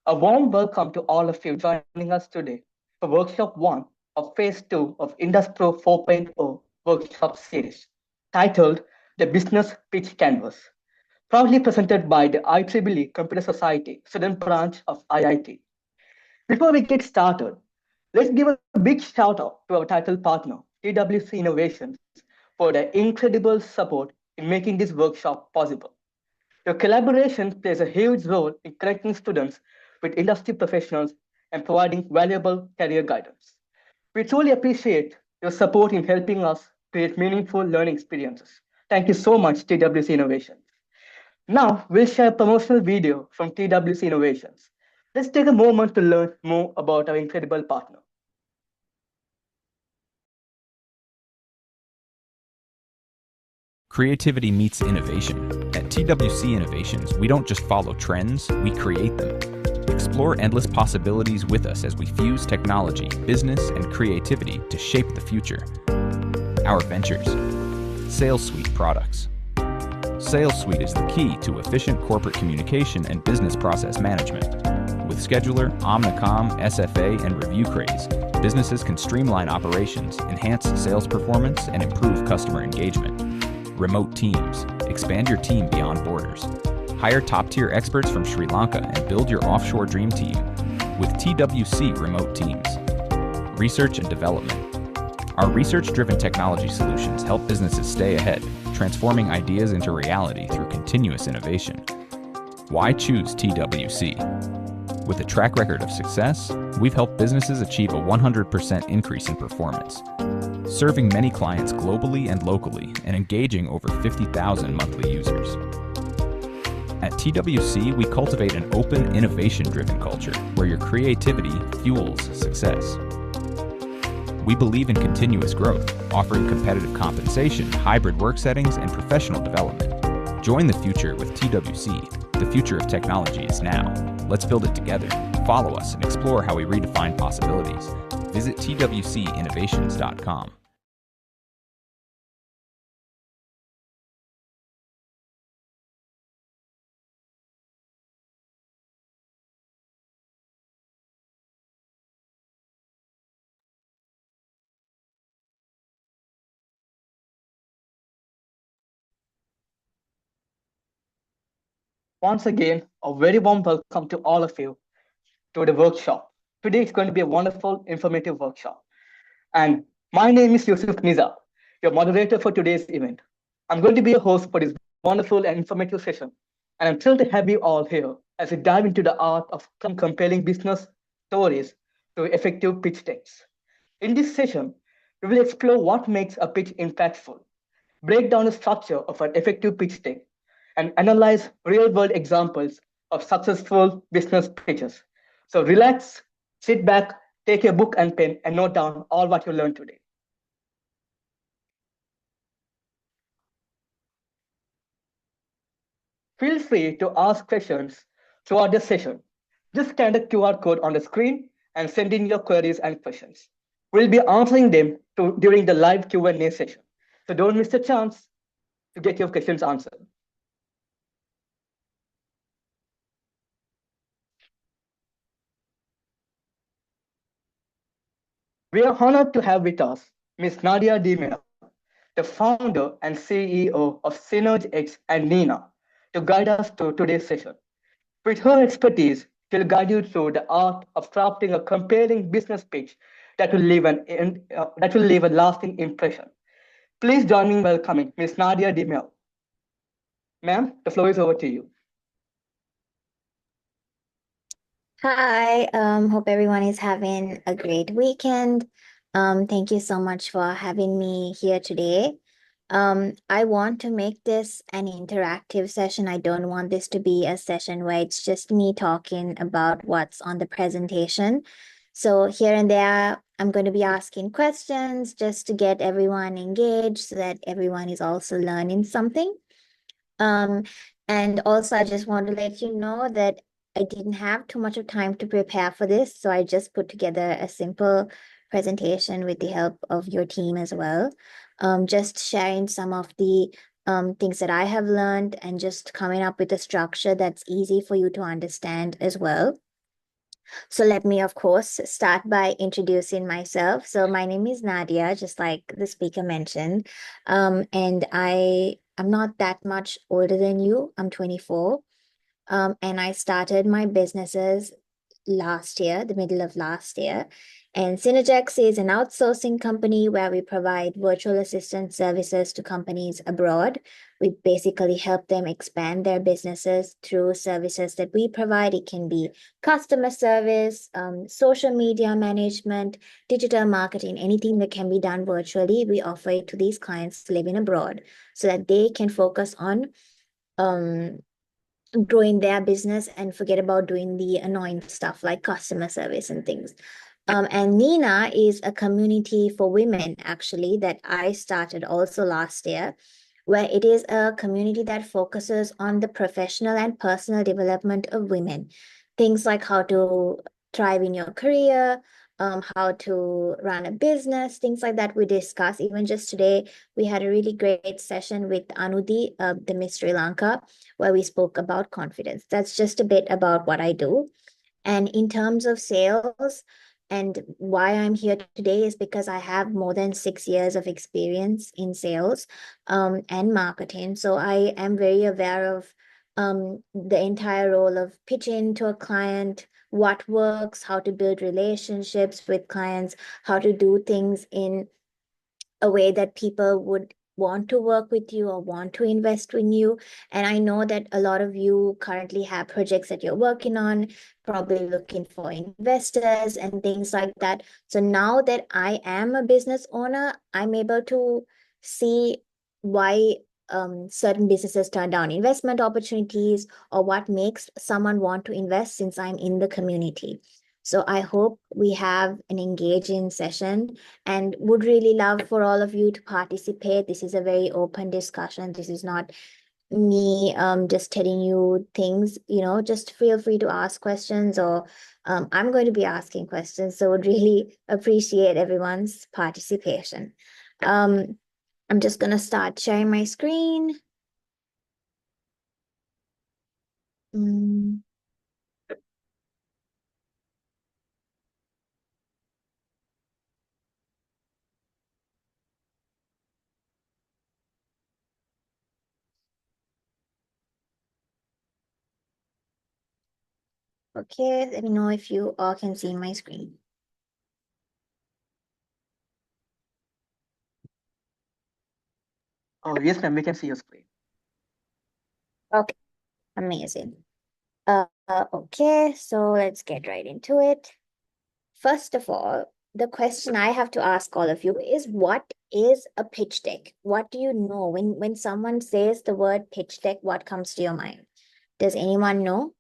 A warm welcome to all of you joining us today for Workshop 1 of Phase 2 of IndustPro 4.0 Workshop Series, titled The Business Pitch Canvas, proudly presented by the IEEE Computer Society Student Branch of IIT. Before we get started, let's give a big shout out to our title partner, TWC Innovations, for their incredible support in making this workshop possible. Your collaboration plays a huge role in connecting students with industry professionals and providing valuable career guidance. We truly appreciate your support in helping us create meaningful learning experiences. Thank you so much, TWC Innovations. Now, we'll share a promotional video from TWC Innovations. Let's take a moment to learn more about our incredible partner. Creativity meets innovation. At TWC Innovations, we don't just follow trends, we create them. Explore endless possibilities with us as we fuse technology, business, and creativity to shape the future. Our ventures. Sales Suite products. Sales Suite is the key to efficient corporate communication and business process management. With Scheduler, Omnicom, SFA, and Review Craze, businesses can streamline operations, enhance sales performance, and improve customer engagement. Remote teams. Expand your team beyond borders. Hire top-tier experts from Sri Lanka and build your offshore dream team with TWC Remote Teams. Research and development. Our research-driven technology solutions help businesses stay ahead, transforming ideas into reality through continuous innovation. Why choose TWC? With a track record of success, we've helped businesses achieve a 100% increase in performance, serving many clients globally and locally and engaging over 50,000 monthly users. At TWC, we cultivate an open, innovation-driven culture where your creativity fuels success. We believe in continuous growth, offering competitive compensation, hybrid work settings, and professional development. Join the future with TWC. The future of technology is now. Let's build it together. Follow us and explore how we redefine possibilities. Visit twcinnovations.com. Once again, a very warm welcome to all of you to the workshop. Today is going to be a wonderful, informative workshop. And my name is Yusuf Nizar, your moderator for today's event. I'm going to be your host for this wonderful and informative session. And I'm thrilled to have you all here as we dive into the art of compelling business stories to effective pitch decks. In this session, we will explore what makes a pitch impactful, break down the structure of an effective pitch deck, and analyze real world examples of successful business pitches. So relax, sit back, take your book and pen, and note down all what you learned today. Feel free to ask questions throughout the session. Just scan the QR code on the screen and send in your queries and questions. We'll be answering them during the live Q&A session. So don't miss the chance to get your questions answered. We are honored to have with us Ms. Nadia De Mel, the founder and CEO of SynergX and Nina, to guide us through today's session. With her expertise, she'll guide you through the art of crafting a compelling business pitch that will leave a lasting impression. Please join me in welcoming Ms. Nadia De Mel. Ma'am, the floor is over to you. Hi, hope everyone is having a great weekend. Thank you so much for having me here today. I want to make this an interactive session. I don't want this to be a session where it's just me talking about what's on the presentation. So here and there, I'm going to be asking questions just to get everyone engaged so that everyone is also learning something. And also, I just want to let you know that I didn't have too much of time to prepare for this, so I just put together a simple presentation with the help of your team as well. Just sharing some of the things that I have learned and just coming up with a structure that's easy for you to understand as well. So let me, of course, start by introducing myself. So my name is Nadia, just like the speaker mentioned. And I'm not that much older than you. I'm 24. And I started my businesses last year, the middle of last year. And SynergX is an outsourcing company where we provide virtual assistant services to companies abroad. We basically help them expand their businesses through services that we provide. It can be customer service, social media management, digital marketing, anything that can be done virtually. We offer it to these clients living abroad so that they can focus on um, growing their business and forget about doing the annoying stuff like customer service and things. And Nina is a community for women, actually, that I started also last year, where it is a community that focuses on the professional and personal development of women. Things like how to thrive in your career, how to run a business, things like that we discuss. Even just today, we had a really great session with Anudi, the Miss Sri Lanka, where we spoke about confidence. That's just a bit about what I do. And in terms of sales, and why I'm here today is because I have more than 6 years of experience in sales and marketing. So I am very aware of the entire role of pitching to a client, what works, how to build relationships with clients, how to do things in a way that people would want to work with you or want to invest in you. And I know that a lot of you currently have projects that you're working on, probably looking for investors and things like that. So now that I am a business owner, I'm able to see why certain businesses turn down investment opportunities or what makes someone want to invest since I'm in the community. So I hope we have an engaging session and would really love for all of you to participate. This is a very open discussion. This is not me just telling you things, just feel free to ask questions or I'm going to be asking questions. So would really appreciate everyone's participation. Um, I'm just going to start sharing my screen. Mm, okay, let me know if you all can see my screen. Oh, yes, ma'am, we can see your screen. Okay, amazing. Okay, so let's get right into it. First of all, the question I have to ask all of you is what is a pitch deck? What do you know? When someone says the word pitch deck, what comes to your mind? Does anyone know?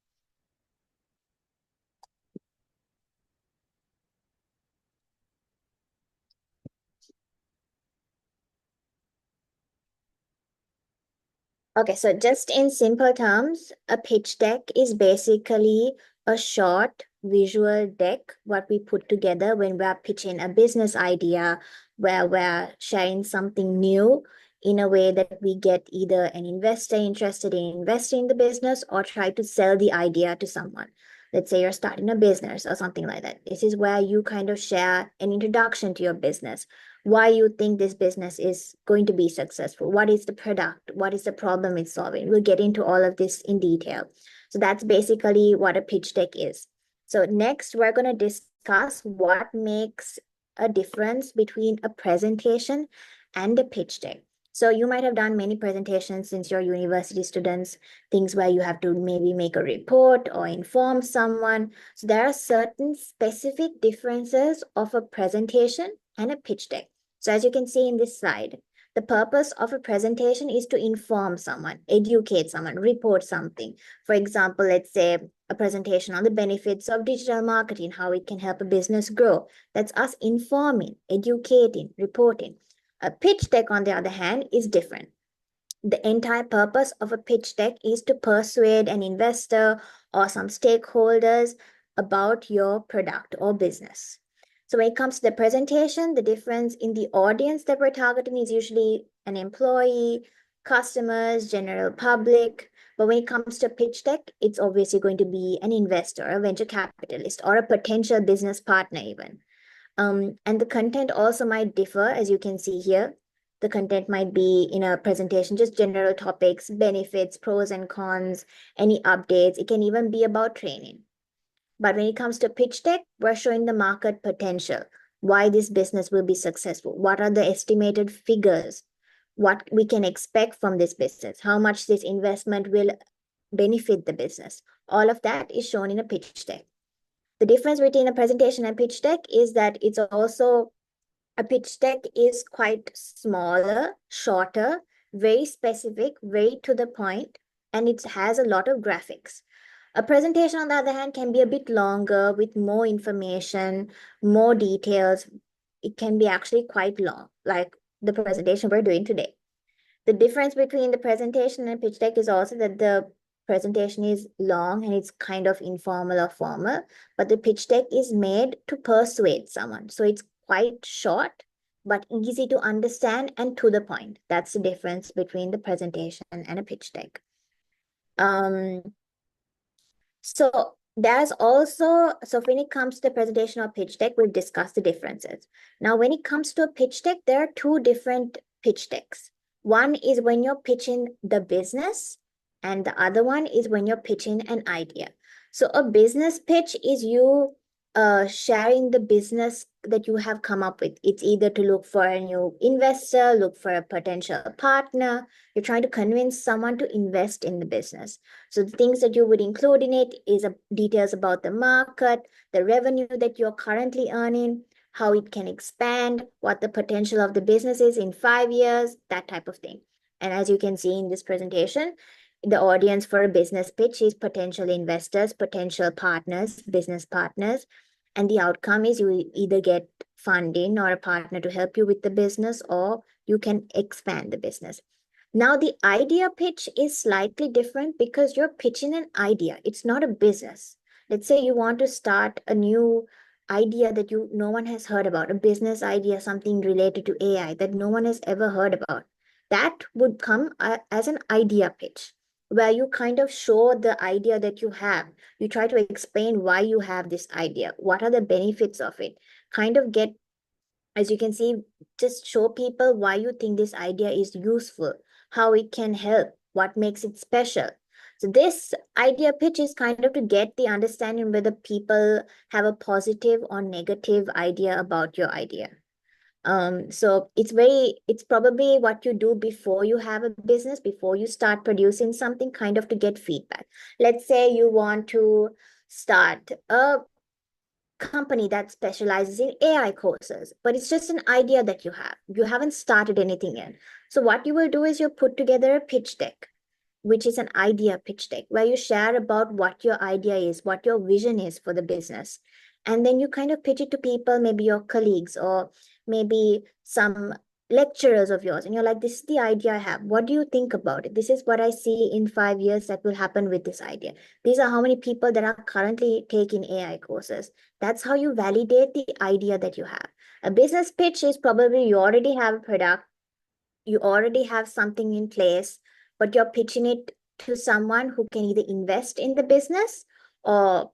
Okay, so just in simple terms, a pitch deck is basically a short visual deck, what we put together when we're pitching a business idea, where we're sharing something new in a way that we get either an investor interested in investing in the business or try to sell the idea to someone. Let's say you're starting a business or something like that. This is where you kind of share an introduction to your business, why you think this business is going to be successful. What is the product? What is the problem it's solving? We'll get into all of this in detail. So that's basically what a pitch deck is. So next, we're going to discuss what makes a difference between a presentation and a pitch deck. So you might have done many presentations since you're university students, things where you have to maybe make a report or inform someone. So there are certain specific differences of a presentation and a pitch deck. So as you can see in this slide, the purpose of a presentation is to inform someone, educate someone, report something. For example, let's say a presentation on the benefits of digital marketing, how it can help a business grow. That's us informing, educating, reporting. A pitch deck, on the other hand, is different. The entire purpose of a pitch deck is to persuade an investor or some stakeholders about your product or business. So when it comes to the presentation, the difference in the audience that we're targeting is usually an employee, customers, general public, But when it comes to pitch deck, it's obviously going to be an investor, a venture capitalist, or a potential business partner even. And the content also might differ, as you can see here. The content might be in a presentation, just general topics, benefits, pros and cons, any updates. It can even be about training. But when it comes to pitch deck, we're showing the market potential, why this business will be successful, what are the estimated figures, what we can expect from this business, how much this investment will benefit the business. All of that is shown in a pitch deck. The difference between a presentation and pitch deck is that it's also a pitch deck is quite smaller, shorter, very specific, very to the point, and it has a lot of graphics. A presentation, on the other hand, can be a bit longer with more information, more details. It can be actually quite long, like the presentation we're doing today. The difference between the presentation and pitch deck is also that the presentation is long and it's kind of informal or formal, but the pitch deck is made to persuade someone. So it's quite short, but easy to understand and to the point. That's the difference between the presentation and a pitch deck. So there's also, so when it comes to the presentation or pitch deck, we'll discuss the differences. Now, when it comes to a pitch deck, there are two different pitch decks. One is when you're pitching the business, and the other one is when you're pitching an idea. So a business pitch is you sharing the business that you have come up with. It's either to look for a new investor, look for a potential partner. You're trying to convince someone to invest in the business. So the things that you would include in it is details about the market, the revenue that you're currently earning, how it can expand, what the potential of the business is in 5 years, that type of thing. And as you can see in this presentation, the audience for a business pitch is potential investors, potential partners, business partners. And the outcome is you either get funding or a partner to help you with the business, or you can expand the business. Now, the idea pitch is slightly different because you're pitching an idea. It's not a business. Let's say you want to start a new idea that no one has heard about, a business idea, something related to AI that no one has ever heard about. That would come as an idea pitch, where you kind of show the idea that you have. You try to explain why you have this idea, what are the benefits of it, kind of get, as you can see, just show people why you think this idea is useful, how it can help, what makes it special. So this idea pitch is kind of to get the understanding whether people have a positive or negative idea about your idea. So it's probably what you do before you have a business, before you start producing something, kind of to get feedback. Let's say you want to start a company that specializes in AI courses, but it's just an idea that you have. You haven't started anything yet. So what you will do is you put together a pitch deck, which is an idea pitch deck, where you share about what your idea is, what your vision is for the business. And then you kind of pitch it to people, maybe your colleagues or maybe some lecturers of yours. And you're like, this is the idea I have. What do you think about it? This is what I see in 5 years that will happen with this idea. These are how many people that are currently taking AI courses. That's how you validate the idea that you have. A business pitch is probably you already have a product, you already have something in place, but you're pitching it to someone who can either invest in the business or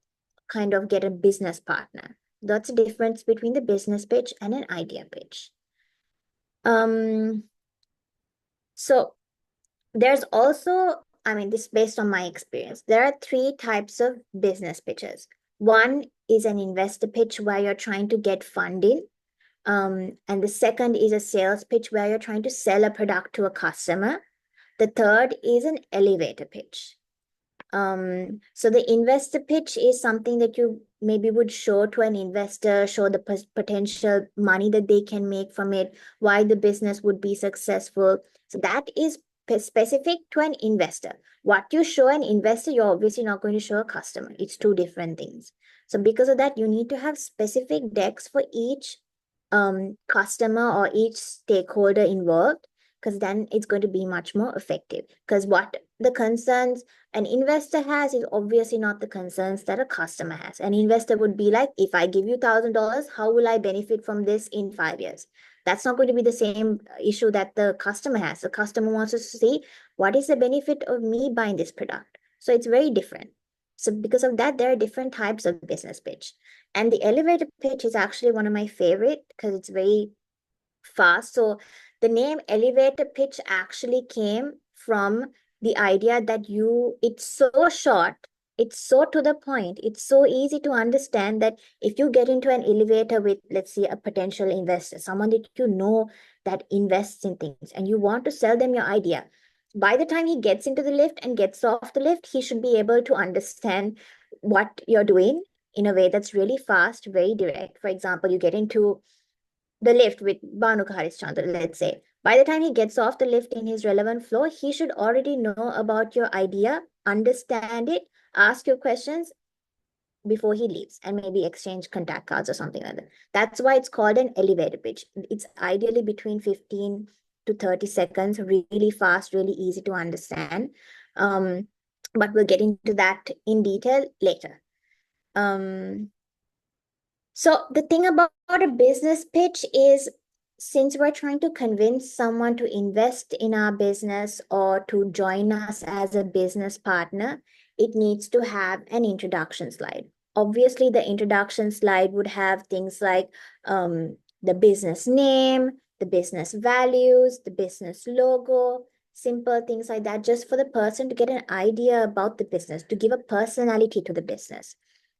kind of get a business partner. That's the difference between the business pitch and an idea pitch. So there's also, I mean, this is based on my experience. There are 3 types of business pitches. One is an investor pitch where you're trying to get funding. And the second is a sales pitch where you're trying to sell a product to a customer. The third is an elevator pitch. So the investor pitch is something that you maybe would show to an investor, show the potential money that they can make from it, why the business would be successful. So that is specific to an investor. What you show an investor, you're obviously not going to show a customer. It's 2 different things. So because of that, you need to have specific decks for each customer or each stakeholder involved, because then it's going to be much more effective. Because what the concerns an investor has is obviously not the concerns that a customer has. An investor would be like, if I give you $1,000, how will I benefit from this in 5 years? That's not going to be the same issue that the customer has. The customer wants to see what is the benefit of me buying this product. So it's very different. So because of that, there are different types of business pitch. And the elevator pitch is actually one of my favorite because it's very fast. So the name elevator pitch actually came from the idea that it's so short, it's so to the point, it's so easy to understand that if you get into an elevator with, let's say, a potential investor, someone that you know that invests in things, and you want to sell them your idea, by the time he gets into the lift and gets off the lift, he should be able to understand what you're doing in a way that's really fast, very direct. For example, you get into the lift with Banu Chandra, let's say. By the time he gets off the lift in his relevant flow, he should already know about your idea, understand it, ask you questions before he leaves, and maybe exchange contact cards or something like that. That's why it's called an elevator pitch. It's ideally between 15 to 30 seconds, really fast, really easy to understand. But we'll get into that in detail later. So the thing about a business pitch is, since we're trying to convince someone to invest in our business or to join us as a business partner, it needs to have an introduction slide. Obviously, the introduction slide would have things like the business name, the business values, the business logo, simple things like that, just for the person to get an idea about the business, to give a personality to the business.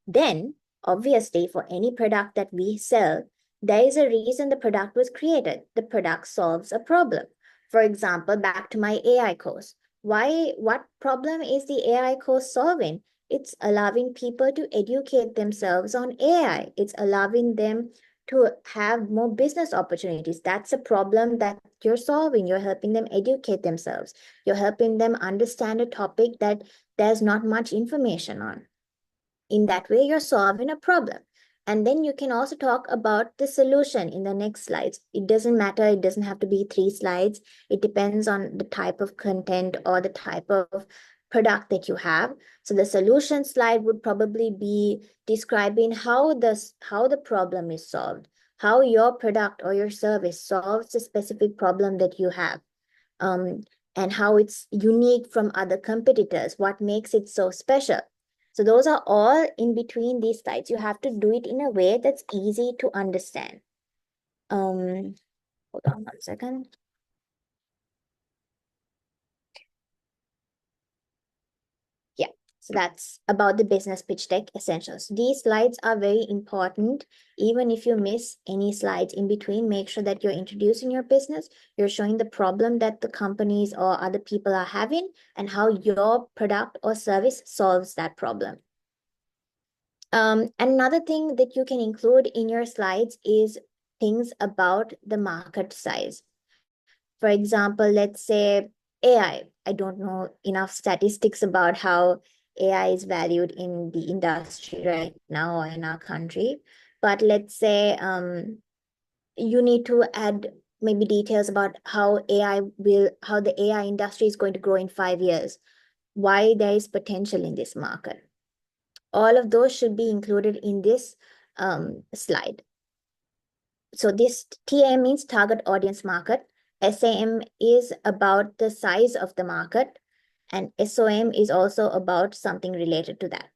Then, obviously, for any product that we sell, there is a reason the product was created. The product solves a problem. For example, back to my AI course. What problem is the AI course solving? It's allowing people to educate themselves on AI. It's allowing them to have more business opportunities. That's a problem that you're solving. You're helping them educate themselves. You're helping them understand a topic that there's not much information on. In that way, you're solving a problem. And then you can also talk about the solution in the next slides. It doesn't matter. It doesn't have to be 3 slides. It depends on the type of content or the type of product that you have. So the solution slide would probably be describing how the problem is solved, how your product or your service solves the specific problem that you have. And how it's unique from other competitors, what makes it so special. So those are all in between these slides. You have to do it in a way that's easy to understand. Hold on 1 second. Yeah, so that's about the business pitch deck essentials. These slides are very important. Even if you miss any slides in between, make sure that you're introducing your business, you're showing the problem that the companies or other people are having, and how your product or service solves that problem. Another thing that you can include in your slides is things about the market size. For example, let's say AI. I don't know enough statistics about how AI is valued in the industry right now or in our country. But let's say you need to add maybe details about how the AI industry is going to grow in 5 years, why there is potential in this market. All of those should be included in this slide. So this TAM means target audience market. SAM is about the size of the market, and SOM is also about something related to that.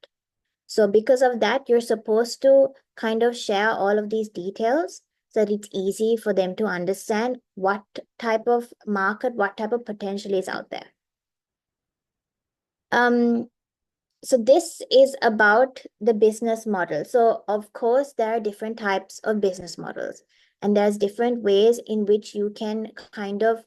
So because of that, you're supposed to kind of share all of these details so that it's easy for them to understand what type of market, what type of potential is out there. So this is about the business model. So of course, there are different types of business models, and there's different ways in which you can kind of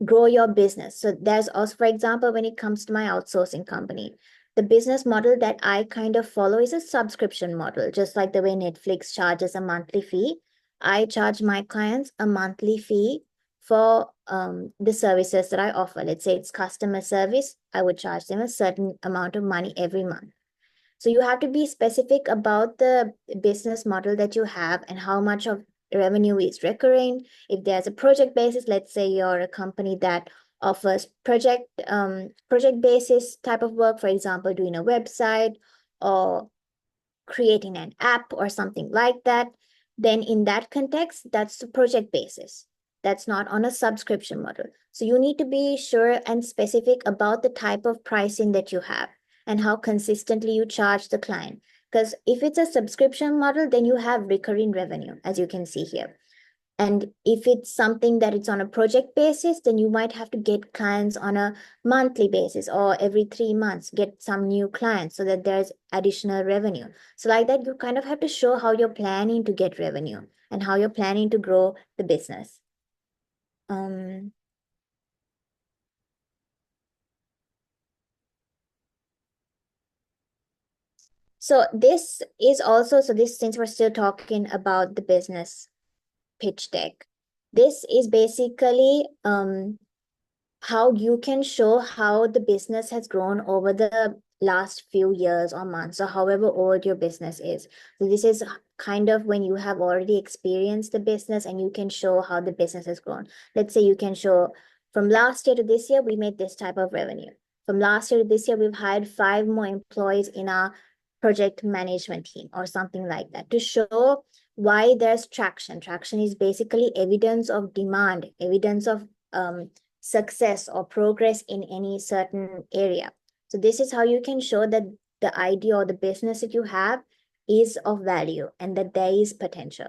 grow your business. So there's also, for example, when it comes to my outsourcing company, the business model that I kind of follow is a subscription model, just like the way Netflix charges a monthly fee. I charge my clients a monthly fee for the services that I offer. Let's say it's customer service, I would charge them a certain amount of money every month. So you have to be specific about the business model that you have and how much of revenue is recurring. If there's a project basis, let's say you're a company that offers project basis type of work, for example, doing a website or creating an app or something like that, then in that context, that's the project basis. That's not on a subscription model. So you need to be sure and specific about the type of pricing that you have and how consistently you charge the client. Because if it's a subscription model, then you have recurring revenue, as you can see here. And if it's something that it's on a project basis, then you might have to get clients on a monthly basis or every 3 months, get some new clients so that there's additional revenue. So like that, you kind of have to show how you're planning to get revenue and how you're planning to grow the business. So this is also, so this, since we're still talking about the business pitch deck, this is basically how you can show how the business has grown over the last few years or months or however old your business is. So this is kind of when you have already experienced the business and you can show how the business has grown. Let's say you can show from last year to this year, we made this type of revenue. From last year to this year, we've hired 5 more employees in our project management team or something like that to show why there's traction. Traction is basically evidence of demand, evidence of success or progress in any certain area. So this is how you can show that the idea or the business that you have is of value and that there is potential.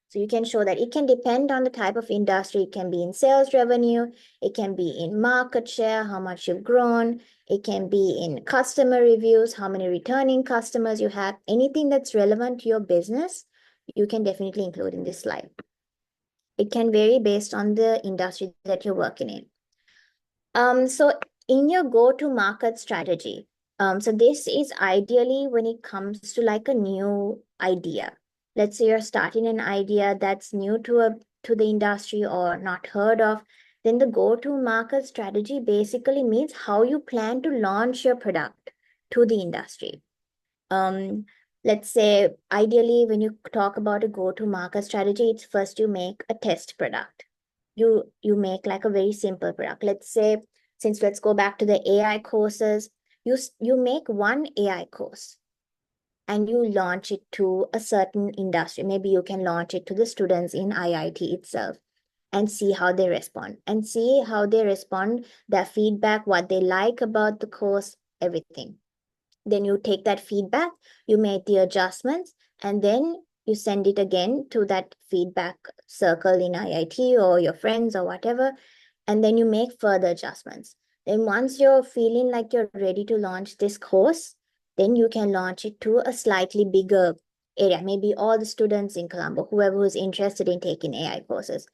So you can show that it can depend on the type of industry. It can be in sales revenue. It can be in market share, how much you've grown. It can be in customer reviews, how many returning customers you have. Anything that's relevant to your business, you can definitely include in this slide. It can vary based on the industry that you're working in. So in your go-to-market strategy, so this is ideally when it comes to like a new idea. Let's say you're starting an idea that's new to the industry or not heard of, then the go-to-market strategy basically means how you plan to launch your product to the industry. Let's say ideally when you talk about a go-to-market strategy, it's first you make a test product. You make like a very simple product. Let's say, since let's go back to the AI courses, you make one AI course and you launch it to a certain industry. Maybe you can launch it to the students in IIT itself and see how they respond and see how they respond, their feedback, what they like about the course, everything. Then you take that feedback, you make the adjustments, and then you send it again to that feedback circle in IIT or your friends or whatever, and then you make further adjustments. Then once you're feeling like you're ready to launch this course, then you can launch it to a slightly bigger area, maybe all the students in Colombo, whoever is interested in taking AI courses.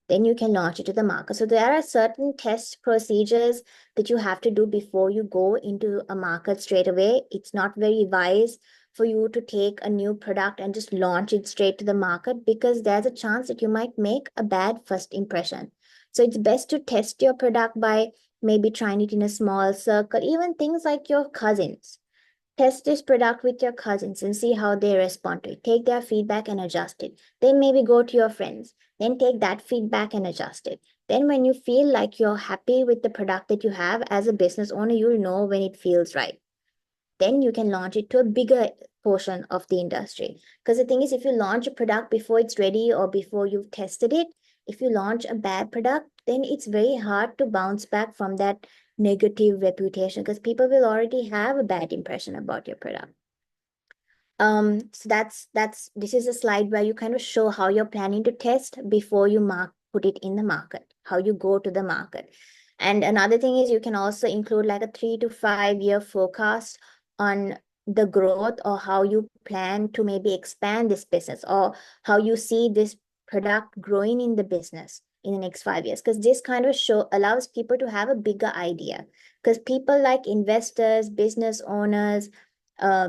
Then you can launch it to the market. So there are certain test procedures that you have to do before you go into a market straight away. It's not very wise for you to take a new product and just launch it straight to the market because there's a chance that you might make a bad first impression. So it's best to test your product by maybe trying it in a small circle, even things like your cousins. Test this product with your cousins and see how they respond to it. Take their feedback and adjust it. Then maybe go to your friends. Then take that feedback and adjust it. Then when you feel like you're happy with the product that you have as a business owner, you'll know when it feels right. Then you can launch it to a bigger portion of the industry. Because the thing is, if you launch a product before it's ready or before you've tested it, if you launch a bad product, then it's very hard to bounce back from that negative reputation because people will already have a bad impression about your product. So this is a slide where you kind of show how you're planning to test before you put it in the market, how you go to the market. And another thing is you can also include like a 3 to 5 year forecast on the growth or how you plan to maybe expand this business or how you see this product growing in the business in the next 5 years. Because this kind of allows people to have a bigger idea. Because people like investors, business owners,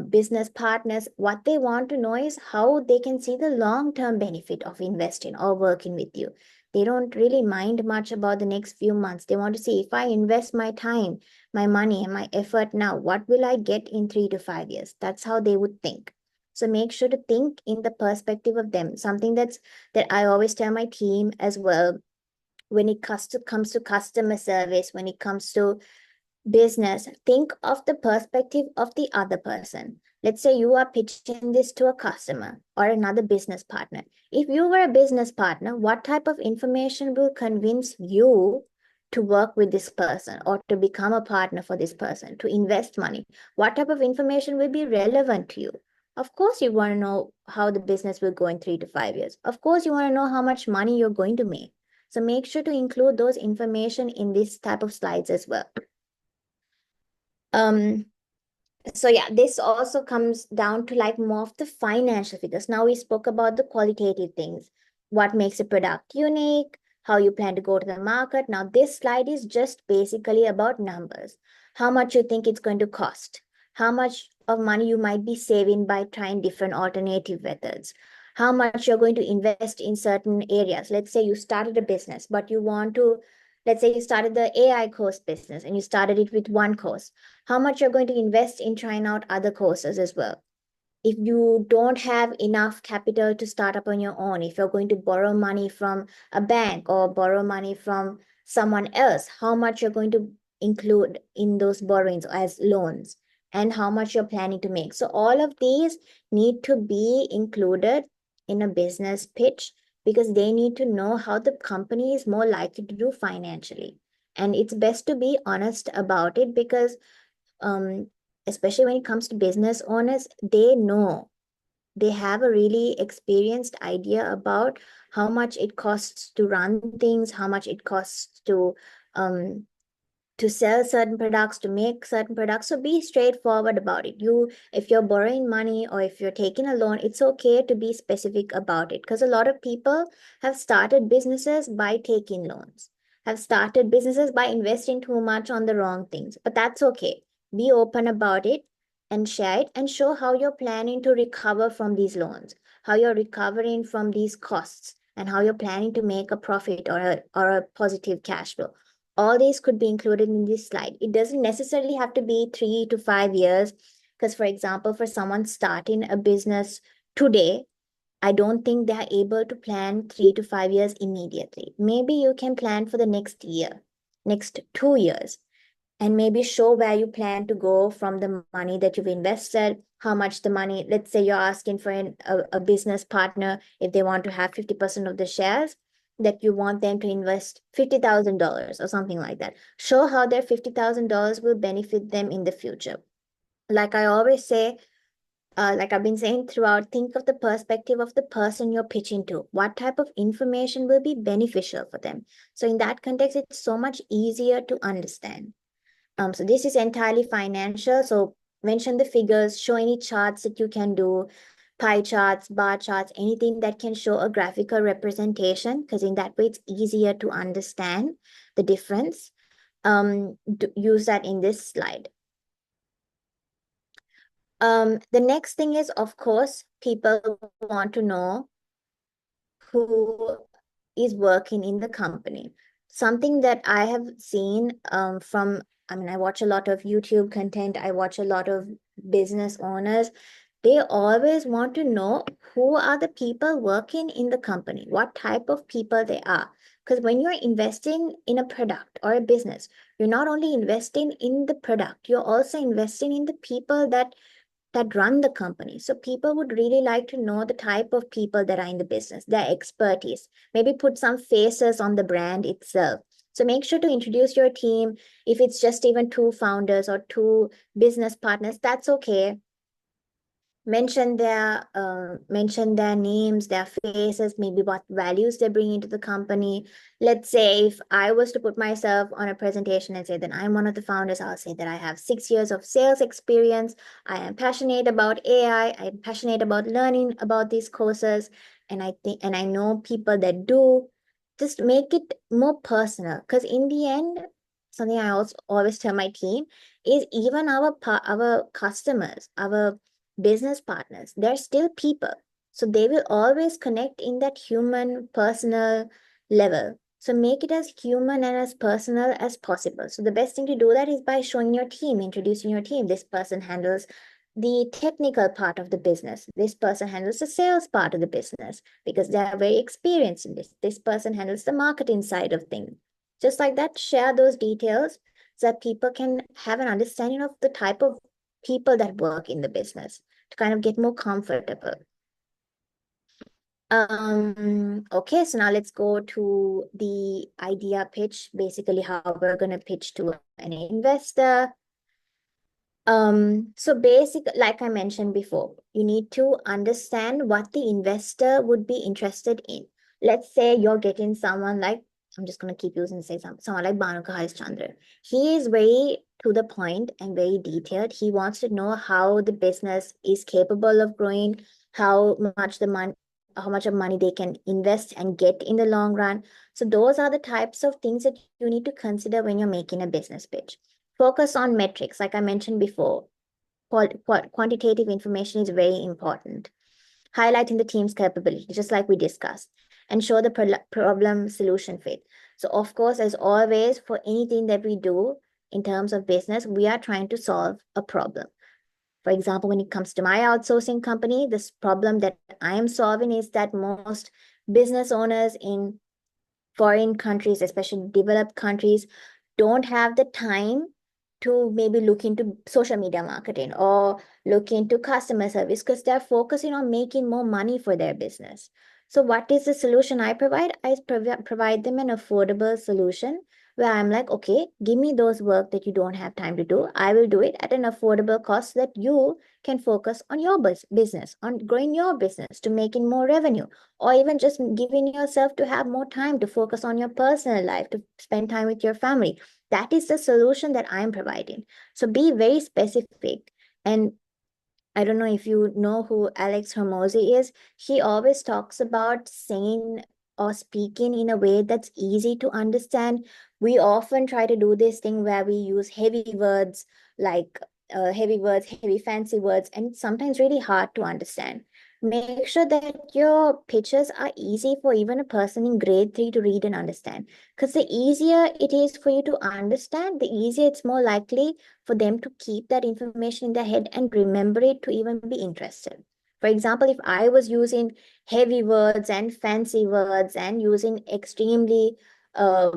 business partners, what they want to know is how they can see the long-term benefit of investing or working with you. They don't really mind much about the next few months. They want to see if I invest my time, my money, and my effort now, what will I get in 3 to 5 years? That's how they would think. So make sure to think in the perspective of them. Something that I always tell my team as well when it comes to customer service, when it comes to business, think of the perspective of the other person. Let's say you are pitching this to a customer or another business partner. If you were a business partner, what type of information will convince you to work with this person or to become a partner for this person, to invest money? What type of information will be relevant to you? Of course, you want to know how the business will go in 3 to 5 years. Of course, you want to know how much money you're going to make. So make sure to include those information in this type of slides as well. Um, so yeah, this also comes down to like more of the financial figures. Now we spoke about the qualitative things, what makes a product unique, how you plan to go to the market. Now this slide is just basically about numbers, how much you think it's going to cost, how much of money you might be saving by trying different alternative methods, how much you're going to invest in certain areas. Let's say you started a business, but you want to, let's say you started the AI course business and you started it with one course, how much you're going to invest in trying out other courses as well. If you don't have enough capital to start up on your own, if you're going to borrow money from a bank or borrow money from someone else, how much you're going to include in those borrowings as loans and how much you're planning to make. So all of these need to be included in a business pitch because they need to know how the company is more likely to do financially. And it's best to be honest about it because um, especially when it comes to business owners, they know, they have a really experienced idea about how much it costs to run things, how much it costs um, to sell certain products, to make certain products. So be straightforward about it. You, if you're borrowing money or if you're taking a loan, it's okay to be specific about it because a lot of people have started businesses by taking loans, have started businesses by investing too much on the wrong things. But that's okay. Be open about it and share it and show how you're planning to recover from these loans, how you're recovering from these costs, and how you're planning to make a profit or a positive cash flow. All these could be included in this slide. It doesn't necessarily have to be 3 to 5 years. Because, for example, for someone starting a business today, I don't think they are able to plan 3 to 5 years immediately. Maybe you can plan for the next year, next 2 years, and maybe show where you plan to go from the money that you've invested, how much the money, let's say you're asking for a business partner, if they want to have 50% of the shares, that you want them to invest $50,000 or something like that. Show how their $50,000 will benefit them in the future. Like I always say, like I've been saying throughout, think of the perspective of the person you're pitching to. What type of information will be beneficial for them? So in that context, it's so much easier to understand. So this is entirely financial. So mention the figures, show any charts that you can do, pie charts, bar charts, anything that can show a graphical representation, because in that way it's easier to understand the difference. Use that in this slide. The next thing is, of course, people want to know who is working in the company. Something that I have seen from, I mean, I watch a lot of YouTube content, I watch a lot of business owners. They always want to know who are the people working in the company, what type of people they are. Because when you're investing in a product or a business, you're not only investing in the product, you're also investing in the people that run the company. So people would really like to know the type of people that are in the business, their expertise, maybe put some faces on the brand itself. So make sure to introduce your team. If it's just even two founders or two business partners, that's okay. Mention their names, their faces, maybe what values they bring into the company. Let's say if I was to put myself on a presentation and say that I'm one of the founders, I'll say that I have 6 years of sales experience. I am passionate about AI. I'm passionate about learning about these courses, and I know people that do. Just make it more personal, because in the end, something I also always tell my team is even our customers, our business partners, they're still people. So they will always connect in that human, personal level. So make it as human and as personal as possible. So the best thing to do that is by showing your team, introducing your team. This person handles the technical part of the business. This person handles the sales part of the business because they are very experienced in this. This person handles the marketing side of things. Just like that, share those details so that people can have an understanding of the type of people that work in the business to kind of get more comfortable. Okay, so now let's go to the idea pitch, basically how we're going to pitch to an investor. So like I mentioned before, you need to understand what the investor would be interested in. Let's say you're getting someone like, I'm just going to keep using, say, someone like Bhanuka Harishchandra. He is very to the point and very detailed. He wants to know how the business is capable of growing, how much how much of money they can invest and get in the long run. So those are the types of things that you need to consider when you're making a business pitch. Focus on metrics, like I mentioned before. Quantitative information is very important. Highlighting the team's capability, just like we discussed, and show the problem solution fit. So, of course, as always, for anything that we do in terms of business, we are trying to solve a problem. For example, when it comes to my outsourcing company, this problem that I am solving is that most business owners in foreign countries, especially developed countries, don't have the time to maybe look into social media marketing or look into customer service because they're focusing on making more money for their business. So, what is the solution I provide? I provide them an affordable solution where I'm like, okay, give me those work that you don't have time to do. I will do it at an affordable cost so that you can focus on your business, on growing your business to making more revenue, or even just giving yourself to have more time to focus on your personal life, to spend time with your family. That is the solution that I'm providing. So be very specific. And I don't know if you know who Alex Hormozy is. He always talks about saying or speaking in a way that's easy to understand. We often try to do this thing where we use heavy words like heavy fancy words, and it's sometimes really hard to understand. Make sure that your pitches are easy for even a person in grade 3 to read and understand. Because the easier it is for you to understand, the easier it's more likely for them to keep that information in their head and remember it to even be interested. For example, if I was using heavy words and fancy words and using extremely uh,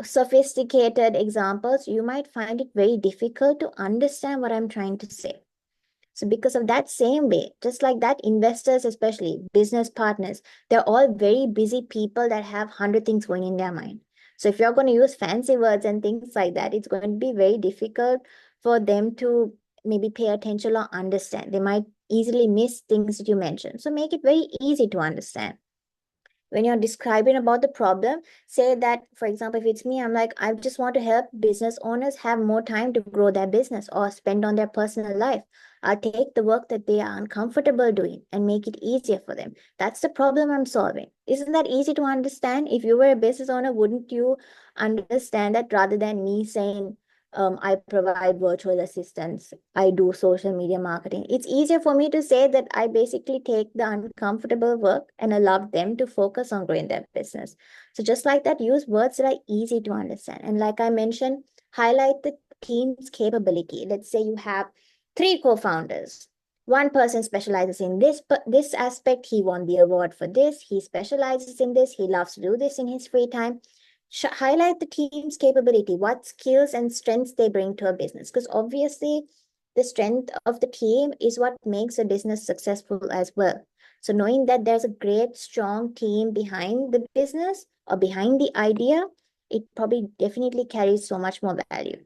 sophisticated examples, you might find it very difficult to understand what I'm trying to say. So because of that same way, just like that, investors, especially business partners, they're all very busy people that have 100 things going in their mind. So if you're going to use fancy words and things like that, it's going to be very difficult for them to maybe pay attention or understand. They might easily miss things that you mentioned. So make it very easy to understand. When you're describing about the problem, say that, for example, if it's me, I'm like, I just want to help business owners have more time to grow their business or spend on their personal life. I'll take the work that they are uncomfortable doing and make it easier for them. That's the problem I'm solving. Isn't that easy to understand? If you were a business owner, wouldn't you understand that rather than me saying, I provide virtual assistants, I do social media marketing. It's easier for me to say that I basically take the uncomfortable work and allow them to focus on growing their business. So just like that, use words that are easy to understand. And like I mentioned, highlight the team's capability. Let's say you have 3 co-founders. One person specializes in this aspect. He won the award for this. He specializes in this. He loves to do this in his free time. Highlight the team's capability, what skills and strengths they bring to a business. Because obviously, the strength of the team is what makes a business successful as well. So knowing that there's a great, strong team behind the business or behind the idea, it probably definitely carries so much more value.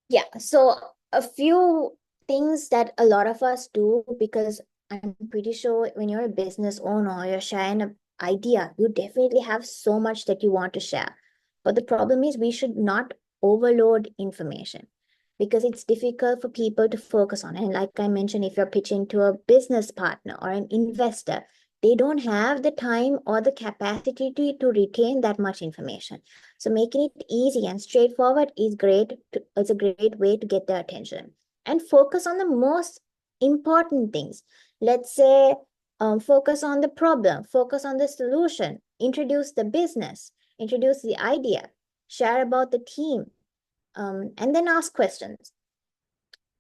Yeah, so a few things that a lot of us do, because I'm pretty sure when you're a business owner, you're sharing an idea, you definitely have so much that you want to share. But the problem is we should not overload information because it's difficult for people to focus on. And like I mentioned, if you're pitching to a business partner or an investor, they don't have the time or the capacity to retain that much information. So making it easy and straightforward is great. It's a great way to get their attention. And focus on the most important things. Let's say focus on the problem, focus on the solution, introduce the business, introduce the idea, share about the team, and then ask questions.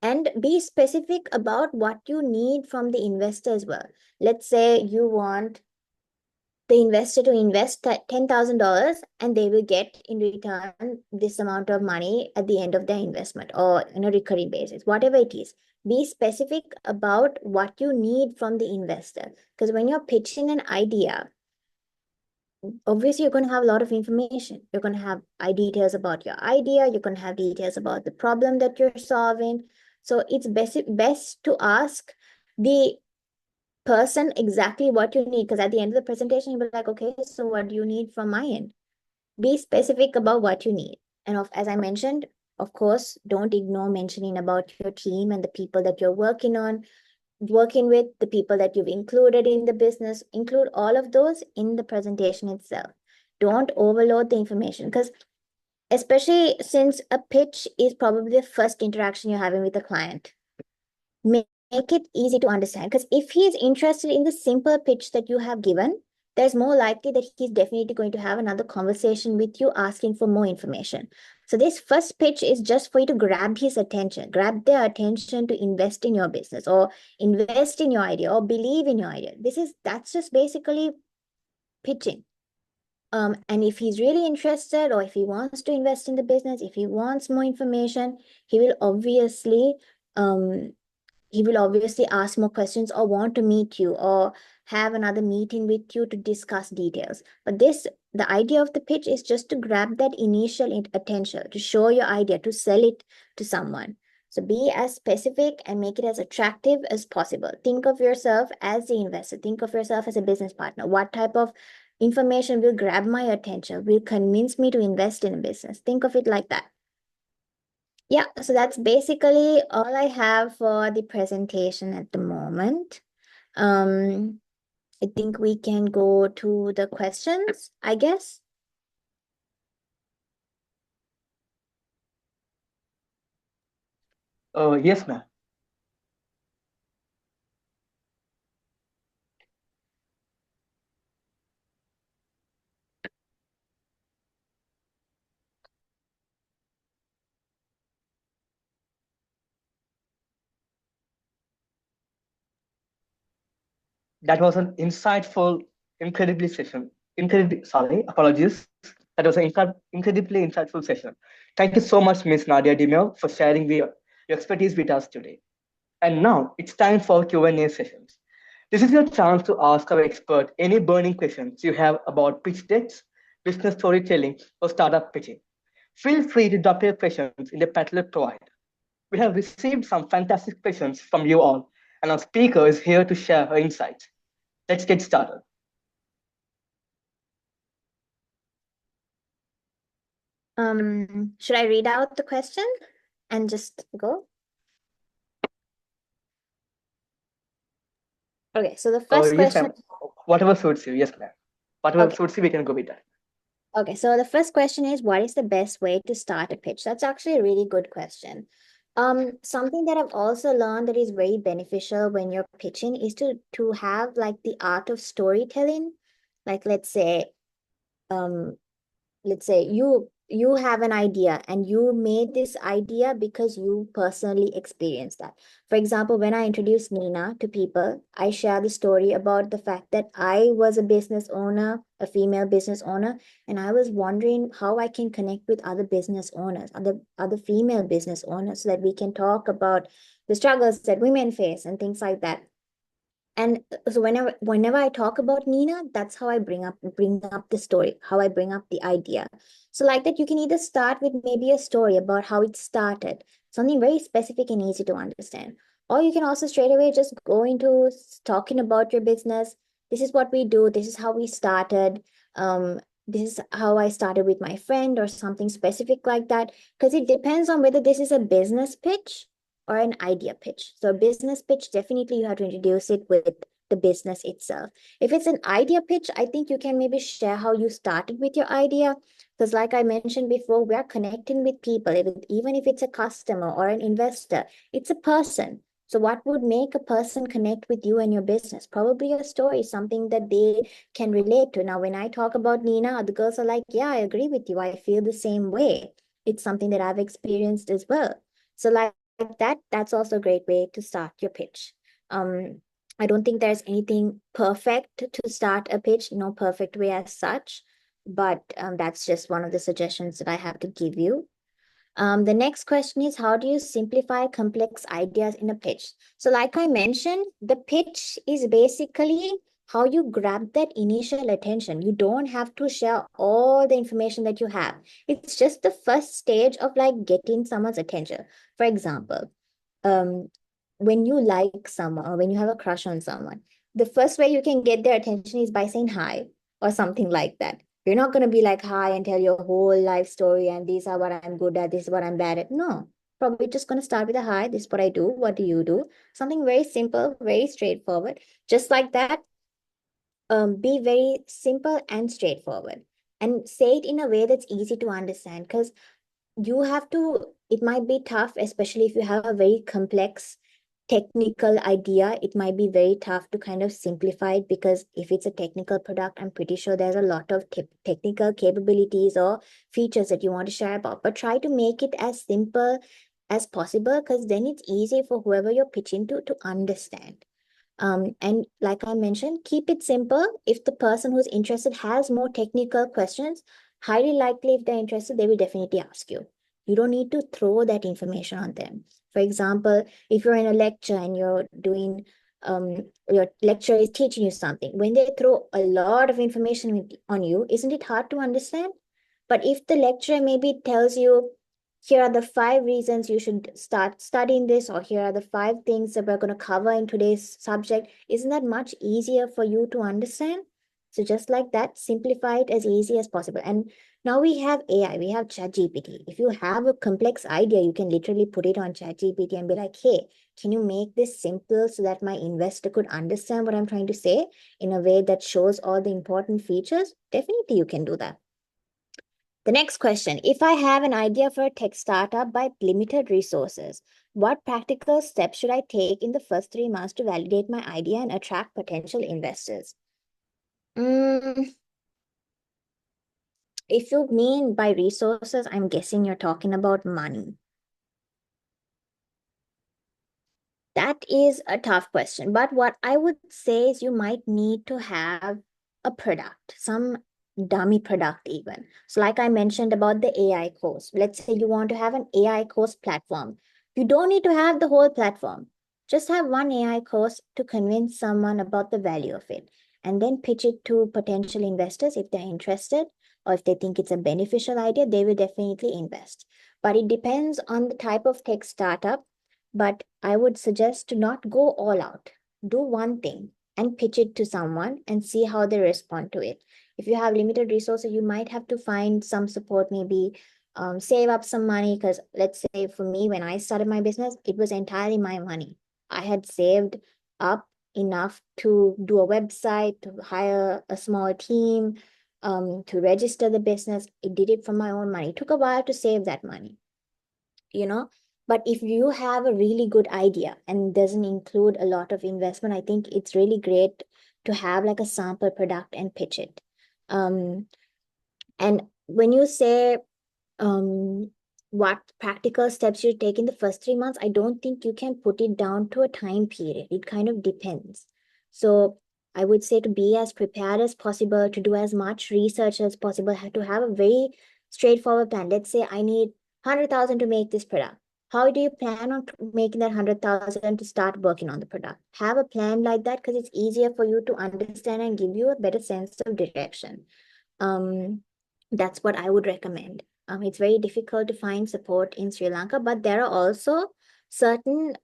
And be specific about what you need from the investor as well. Let's say you want the investor to invest $10,000 and they will get in return this amount of money at the end of their investment or on a recurring basis, whatever it is. Be specific about what you need from the investor. Because when you're pitching an idea, obviously you're going to have a lot of information. You're going to have details about your idea. You're going to have details about the problem that you're solving. So it's best to ask the person exactly what you need, because at the end of the presentation you'll be like, okay, so what do you need from my end? Be specific about what you need. And as I mentioned, of course, don't ignore mentioning about your team and the people that you're working with, the people that you've included in the business. Include all of those in the presentation itself. Don't overload the information, because especially since a pitch is probably the first interaction you're having with a client, make it easy to understand. Because if he's interested in the simple pitch that you have given, there's more likely that he's definitely going to have another conversation with you asking for more information. So this first pitch is just for you to grab his attention, grab their attention to invest in your business or invest in your idea or believe in your idea. That's just basically pitching. And if he's really interested or if he wants to invest in the business, if he wants more information, he will obviously um ask more questions or want to meet you or have another meeting with you to discuss details. But the idea of the pitch is just to grab that initial attention, to show your idea, to sell it to someone. So be as specific and make it as attractive as possible. Think of yourself as the investor. Think of yourself as a business partner. What type of information will grab my attention, will convince me to invest in a business? Think of it like that. Yeah, so that's basically all I have for the presentation at the moment. I think we can go to the questions, I guess. Yes, ma'am. That was an insightful, incredibly session. Incredibly, sorry, apologies. That was an incredibly insightful session. Thank you so much, Miss Nadia De Mel, for sharing your expertise with us today. And now it's time for Q&A sessions. This is your chance to ask our expert any burning questions you have about pitch decks, business storytelling, or startup pitching. Feel free to drop your questions in the Padlet provided. We have received some fantastic questions from you all, and our speaker is here to share her insights. Let's get started. Should I read out the question and just go? Okay, so the first Yes, question. ma'am. Whatever suits you. Yes, ma'am. Whatever Okay. suits you, we can go with that. Okay, so the first question is, what is the best way to start a pitch? That's actually a really good question. Something that I've also learned that is very beneficial when you're pitching is to have like the art of storytelling. Like um, let's say you have an idea and you made this idea because you personally experienced that. For example, when I introduced Nina to people, I share the story about the fact that I was a business owner, a female business owner, and I was wondering how I can connect with other business owners, other female business owners, so that we can talk about the struggles that women face and things like that. And so whenever I talk about Nina, that's how I bring up the story, how I bring up the idea. So like that, you can either start with maybe a story about how it started, something very specific and easy to understand. Or you can also straight away just go into talking about your business. This is what we do, this is how we started. This is how I started with my friend or something specific like that. Because it depends on whether this is a business pitch or an idea pitch. So a business pitch, definitely you have to introduce it with the business itself. If it's an idea pitch, I think you can maybe share how you started with your idea. Because like I mentioned before, we are connecting with people, even if it's a customer or an investor, it's a person. So what would make a person connect with you and your business? Probably a story, something that they can relate to. Now, when I talk about Nina, other girls are like, yeah, I agree with you. I feel the same way. It's something that I've experienced as well. So like that, that's also a great way to start your pitch. Um, I don't think there's anything perfect to start a pitch, no perfect way as such, but that's just one of the suggestions that I have to give you. The next question is, how do you simplify complex ideas in a pitch? So like I mentioned, the pitch is basically how you grab that initial attention. You don't have to share all the information that you have. It's just the first stage of like getting someone's attention. For example, um, when you like someone or when you have a crush on someone, the first way you can get their attention is by saying hi or something like that. You're not going to be like hi and tell your whole life story and these are what I'm good at, this is what I'm bad at. No, probably just going to start with a hi, this is what I do, what do you do? Something very simple, very straightforward. Just like that, be very simple and straightforward and say it in a way that's easy to understand because you have to, it might be tough, especially if you have a very complex technical idea. It might be very tough to kind of simplify it because if it's a technical product, I'm pretty sure there's a lot of technical capabilities or features that you want to share about. But try to make it as simple as possible because then it's easy for whoever you're pitching to understand. And like I mentioned, keep it simple. If the person who's interested has more technical questions, highly likely if they're interested, they will definitely ask you. You don't need to throw that information on them. For example, if you're in a lecture and you're doing, your lecturer is teaching you something, when they throw a lot of information on you, isn't it hard to understand? But if the lecturer maybe tells you, here are the 5 reasons you should start studying this, or here are the 5 things that we're going to cover in today's subject, isn't that much easier for you to understand? So just like that, simplify it as easy as possible. And now we have AI, we have ChatGPT. If you have a complex idea, you can literally put it on ChatGPT and be like, hey, can you make this simple so that my investor could understand what I'm trying to say in a way that shows all the important features? Definitely you can do that. The next question, if I have an idea for a tech startup but limited resources, what practical steps should I take in the first 3 months to validate my idea and attract potential investors? Mm, if you mean by resources, I'm guessing you're talking about money. That is a tough question. But what I would say is you might need to have a product, some dummy product even. So like I mentioned about the AI course, let's say you want to have an AI course platform. You don't need to have the whole platform. Just have one AI course to convince someone about the value of it and then pitch it to potential investors if they're interested or if they think it's a beneficial idea, they will definitely invest. But it depends on the type of tech startup, but I would suggest to not go all out. Do one thing and pitch it to someone and see how they respond to it. If you have limited resources, you might have to find some support, maybe save up some money. Because let's say for me, when I started my business, it was entirely my money. I had saved up enough to do a website, to hire a small team, to register the business. It did it from my own money. It took a while to save that money, you know. But if you have a really good idea and doesn't include a lot of investment, I think it's really great to have like a sample product and pitch it. And when you say um, what practical steps you take in the first 3 months, I don't think you can put it down to a time period. It kind of depends. So I would say to be as prepared as possible, to do as much research as possible, to have a very straightforward plan. Let's say I need 100,000 to make this product. How do you plan on making that 100,000 to start working on the product? Have a plan like that because it's easier for you to understand and give you a better sense of direction. Um, that's what I would recommend. It's very difficult to find support in Sri Lanka, but there are also certain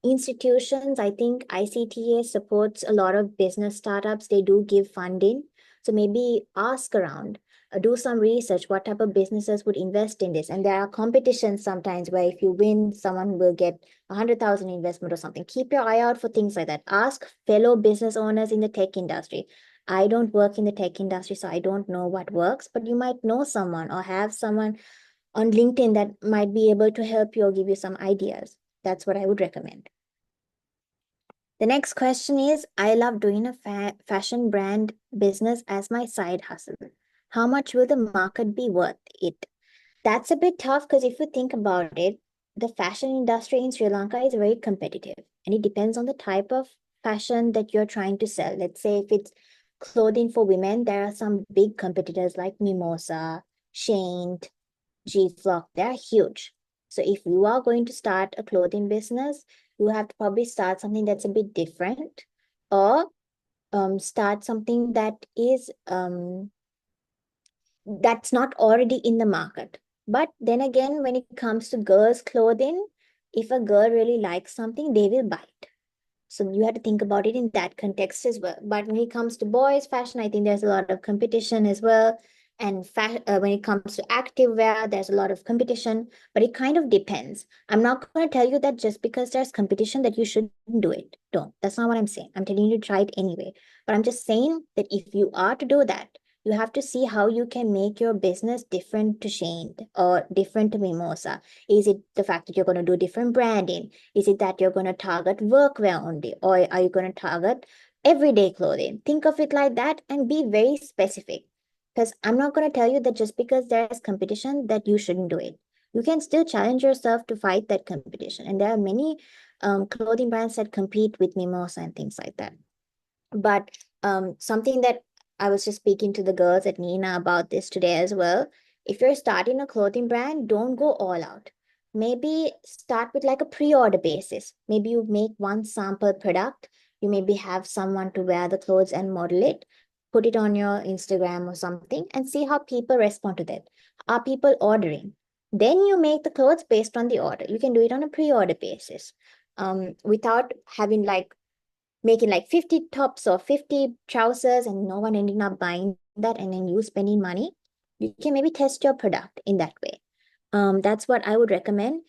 institutions. I think ICTA supports a lot of business startups. They do give funding. So maybe ask around, do some research, what type of businesses would invest in this. And there are competitions sometimes where if you win, someone will get 100,000 investment or something. Keep your eye out for things like that. Ask fellow business owners in the tech industry. I don't work in the tech industry, so I don't know what works, but you might know someone or have someone on LinkedIn that might be able to help you or give you some ideas. That's what I would recommend. The next question is, I love doing a fashion brand business as my side hustle. How much will the market be worth it? That's a bit tough because if you think about it, the fashion industry in Sri Lanka is very competitive and it depends on the type of fashion that you're trying to sell. Let's say if it's clothing for women, there are some big competitors like Mimosa, Shane, G-Flock. They're huge. So if you are going to start a clothing business, you have to probably start something that's a bit different, or start something that is that's not already in the market. But then again, when it comes to girls' clothing, if a girl really likes something, they will buy it. So you have to think about it in that context as well. But when it comes to boys' fashion, I think there's a lot of competition as well. And when it comes to active wear, there's a lot of competition, but it kind of depends. I'm not going to tell you that just because there's competition that you shouldn't do it. Don't. That's not what I'm saying. I'm telling you to try it anyway. But I'm just saying that if you are to do that, you have to see how you can make your business different to Shane or different to Mimosa. Is it the fact that you're going to do different branding? Is it that you're going to target workwear only, or are you going to target everyday clothing? Think of it like that and be very specific. Because I'm not going to tell you that just because there's competition that you shouldn't do it. You can still challenge yourself to fight that competition. And there are many clothing brands that compete with Mimosa and things like that. But something that I was just speaking to the girls at Nina about this today as well. If you're starting a clothing brand, don't go all out. Maybe start with like a pre-order basis. Maybe you make one sample product. You maybe have someone to wear the clothes and model it, put it on your Instagram or something, and see how people respond to that. Are people ordering? Then you make the clothes based on the order. You can do it on a pre-order basis, without having like making like 50 tops or 50 trousers and no one ending up buying that and then you spending money. You can maybe test your product in that way. That's what I would recommend.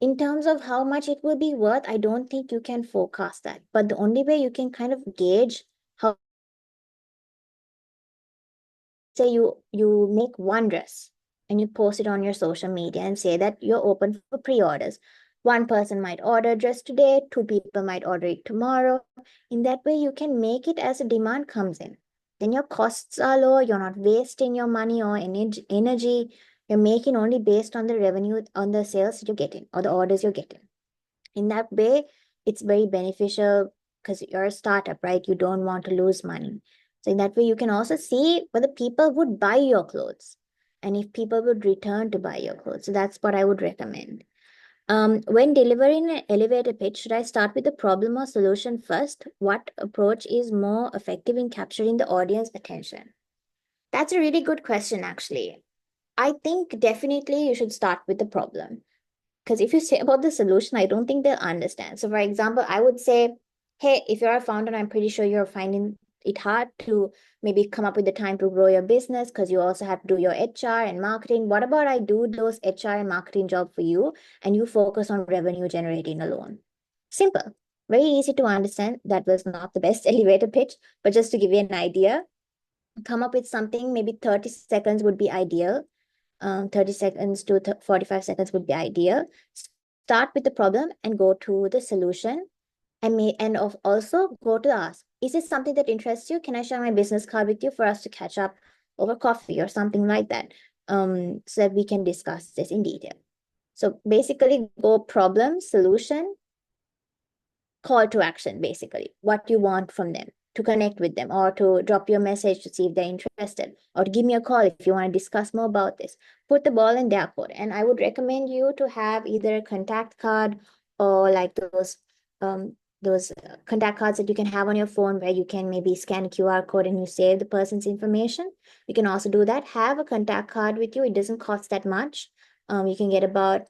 In terms of how much it will be worth, I don't think you can forecast that. But the only way you can kind of gauge how, say you make one dress and you post it on your social media and say that you're open for pre-orders. One person might order a dress today, two people might order it tomorrow. In that way, you can make it as a demand comes in. Then your costs are low, you're not wasting your money or energy. You're making only based on the revenue, on the sales you're getting or the orders you're getting. In that way, it's very beneficial because you're a startup, right? You don't want to lose money. So in that way, you can also see whether people would buy your clothes and if people would return to buy your clothes. So that's what I would recommend. When delivering an elevator pitch, should I start with the problem or solution first? What approach is more effective in capturing the audience attention? That's a really good question, actually. I think definitely you should start with the problem. Because if you say about the solution, I don't think they'll understand. So, for example, I would say, hey, if you're a founder, I'm pretty sure you're finding it hard to maybe come up with the time to grow your business because you also have to do your HR and marketing. What about I do those HR and marketing job for you and you focus on revenue generating alone? Simple, very easy to understand. That was not the best elevator pitch, but just to give you an idea, come up with something, maybe 30 seconds would be ideal. 30 seconds to 45 seconds would be ideal. Start with the problem and go to the solution and also go to ask, is this something that interests you? Can I share my business card with you for us to catch up over coffee or something like that? So that we can discuss this in detail. So basically go problem, solution, call to action, basically, what you want from them, to connect with them or to drop your message to see if they're interested or to give me a call if you want to discuss more about this. Put the ball in their court. And I would recommend you to have either a contact card or like those contact cards that you can have on your phone where you can maybe scan a QR code and you save the person's information. You can also do that. Have a contact card with you. It doesn't cost that much. You can get about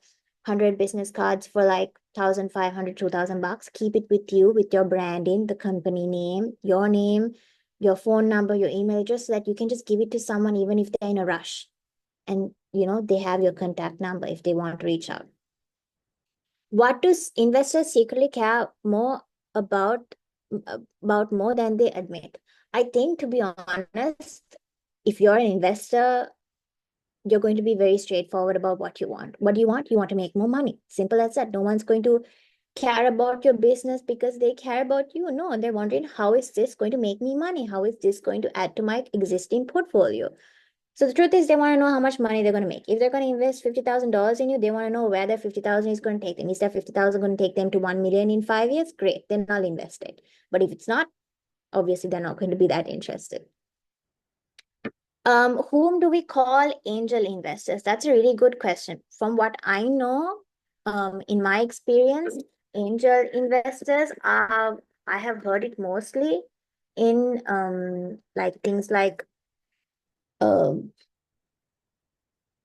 100 business cards for like 1,500, 2,000 bucks. Keep it with you with your branding, the company name, your phone number, your email address, so that you can just give it to someone even if they're in a rush. And they have your contact number if they want to reach out. What do investors secretly care more about more than they admit? I think, to be honest, if you're an investor, you're going to be very straightforward about what you want. What do you want? You want to make more money. Simple as that. No one's going to care about your business because they care about you. No, they're wondering, how is this going to make me money? How is this going to add to my existing portfolio? So the truth is they want to know how much money they're going to make. If they're going to invest $50,000 in you, they want to know where that 50,000 is going to take them. Is that 50,000 going to take them to 1 million in 5 years? Great, then I'll invest it. But if it's not, obviously they're not going to be that interested. Whom do we call angel investors? That's a really good question. From what I know, in my experience, angel investors are, I have heard it mostly in like things like um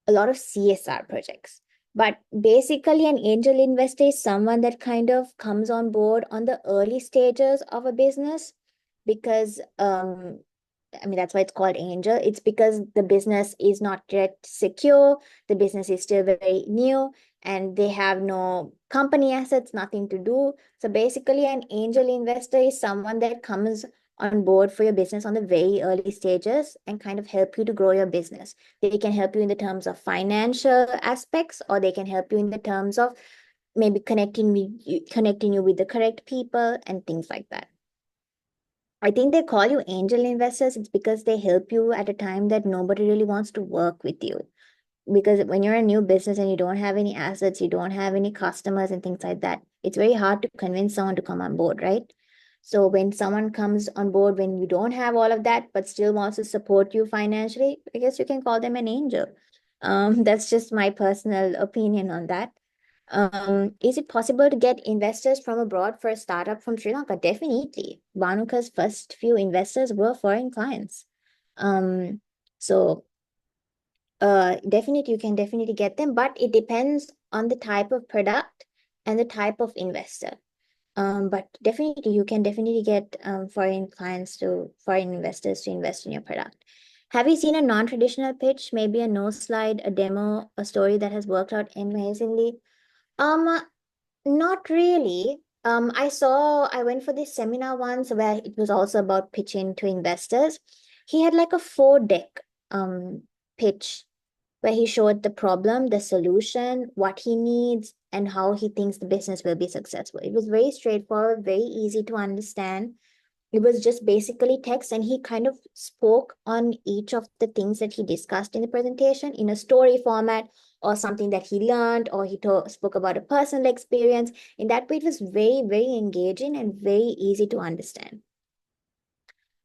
a lot of CSR projects. But basically, an angel investor is someone that kind of comes on board on the early stages of a business because I mean, that's why it's called angel. It's because the business is not yet secure, the business is still very new, and they have no company assets, nothing to do. So basically, an angel investor is someone that comes on board for your business on the very early stages and kind of help you to grow your business. They can help you in the terms of financial aspects, or they can help you in the terms of maybe connecting you with the correct people and things like that. I think they call you angel investors. It's because they help you at a time that nobody really wants to work with you. Because when you're a new business and you don't have any assets, you don't have any customers and things like that, it's very hard to convince someone to come on board, right? So when someone comes on board when you don't have all of that, but still wants to support you financially, I guess you can call them an angel. That's just my personal opinion on that. Is it possible to get investors from abroad for a startup from Sri Lanka? Definitely. Vanuka's first few investors were foreign clients. Um, so definitely you can definitely get them, but it depends on the type of product and the type of investor. But definitely you can definitely get foreign investors to invest in your product. Have you seen a non-traditional pitch, maybe a no slide, a demo, a story that has worked out amazingly? Um, Not really. I went for this seminar once where it was also about pitching to investors. He had like a 4 deck pitch where he showed the problem, the solution, what he needs, and how he thinks the business will be successful. It was very straightforward, very easy to understand. It was just basically text, and he kind of spoke on each of the things that he discussed in the presentation in a story format or something that he learned, or spoke about a personal experience. In that way, it was very, very engaging and very easy to understand.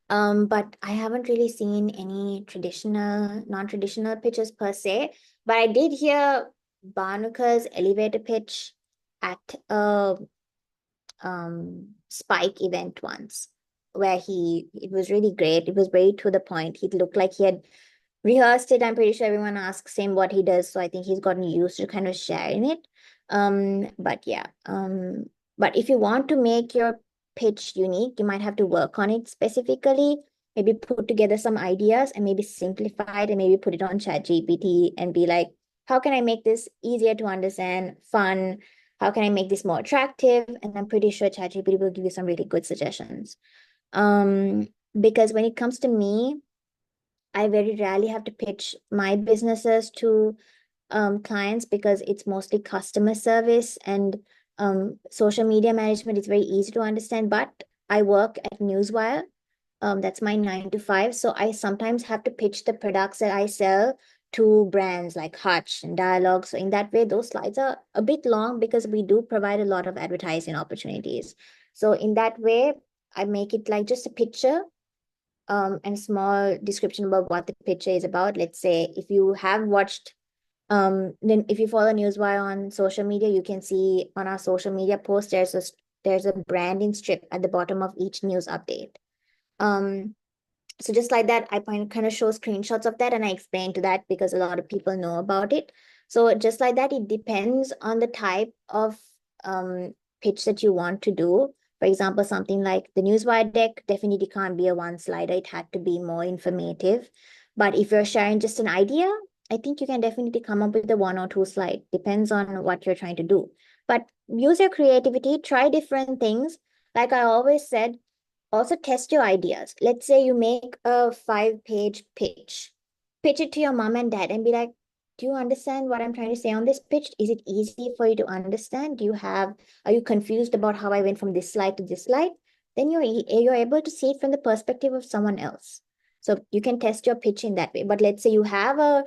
But I haven't really seen any non-traditional pitches per se. But I did hear Banuka's elevator pitch at a Spike event once, where it was really great. It was very to the point. He looked like he had rehearsed it. I'm pretty sure everyone asks him what he does, so I think he's gotten used to kind of sharing it. But yeah, but if you want to make your pitch unique, you might have to work on it specifically. Maybe put together some ideas and maybe simplify it and maybe put it on ChatGPT and be like, how can I make this easier to understand, fun? How can I make this more attractive? And I'm pretty sure ChatGPT will give you some really good suggestions. Um, because when it comes to me, I very rarely have to pitch my businesses to clients because it's mostly customer service and social media management is very easy to understand. But I work at Newswire. That's my 9 to 5. So I sometimes have to pitch the products that I sell to brands like Hutch and Dialogue. So in that way, those slides are a bit long because we do provide a lot of advertising opportunities. So in that way, I make it like just a picture and a small description about what the picture is about. Let's say if you have watched then if you follow Newswire on social media, you can see on our social media post there's a branding strip at the bottom of each news update. Um, so just like that, I kind of show screenshots of that and I explain to that because a lot of people know about it. So just like that, it depends on the type of pitch that you want to do. For example, something like the Newswire deck definitely can't be a one slider. It had to be more informative. But if you're sharing just an idea, I think you can definitely come up with a 1 or 2 slide. Depends on what you're trying to do. But use your creativity, try different things. Like I always said, also test your ideas. Let's say you make a 5 page pitch. Pitch it to your mom and dad and be like, do you understand what I'm trying to say on this pitch? Is it easy for you to understand? Are you confused about how I went from this slide to this slide? Then you're able to see it from the perspective of someone else. So you can test your pitch in that way. But let's say you have a,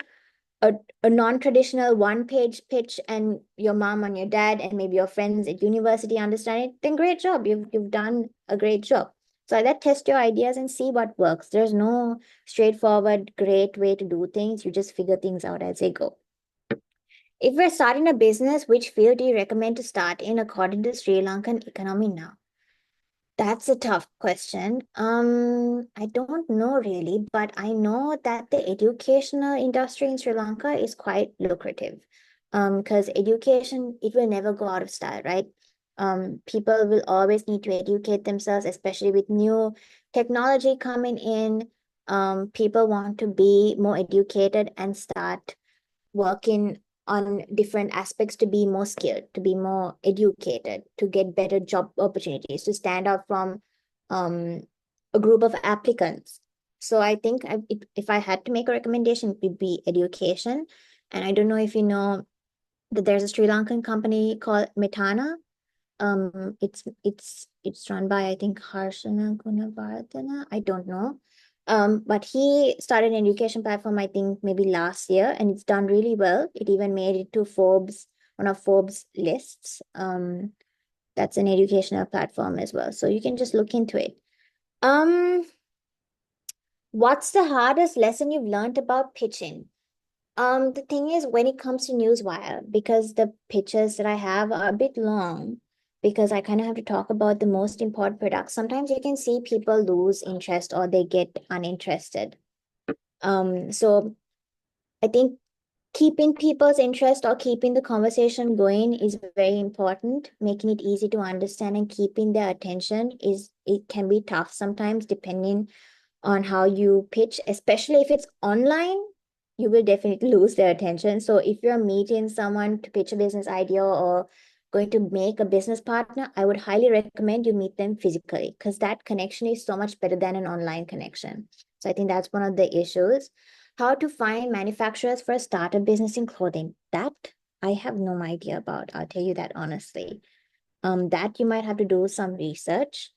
a non-traditional one-page pitch and your mom and your dad and maybe your friends at university understand it, then great job. You've done a great job. So I let test your ideas and see what works. There's no straightforward, great way to do things. You just figure things out as they go. If we're starting a business, which field do you recommend to start in according to Sri Lankan economy now? That's a tough question. I don't know really, but I know that the educational industry in Sri Lanka is quite lucrative. Because education, it will never go out of style, right? People will always need to educate themselves, especially with new technology coming in. People want to be more educated and start working on different aspects to be more skilled, to be more educated, to get better job opportunities, to stand out from um, a group of applicants. So I think if I had to make a recommendation, it would be education. And I don't know if you know that there's a Sri Lankan company called Metana. It's run by I think Harshana Gunavardhana. I don't know. But he started an education platform, I think maybe last year, and it's done really well. It even made it to Forbes, one of Forbes lists. That's an educational platform as well. So you can just look into it. Um, what's the hardest lesson you've learned about pitching? The thing is, when it comes to Newswire, because the pitches that I have are a bit long, because I kind of have to talk about the most important products, sometimes you can see people lose interest or they get uninterested. So I think keeping people's interest or keeping the conversation going is very important. Making it easy to understand and keeping their attention it can be tough sometimes depending on how you pitch, especially if it's online, you will definitely lose their attention. So if you're meeting someone to pitch a business idea or going to make a business partner, I would highly recommend you meet them physically because that connection is so much better than an online connection. So I think that's one of the issues. How to find manufacturers for a startup business in clothing. That I have no idea about. I'll tell you that honestly. That you might have to do some research.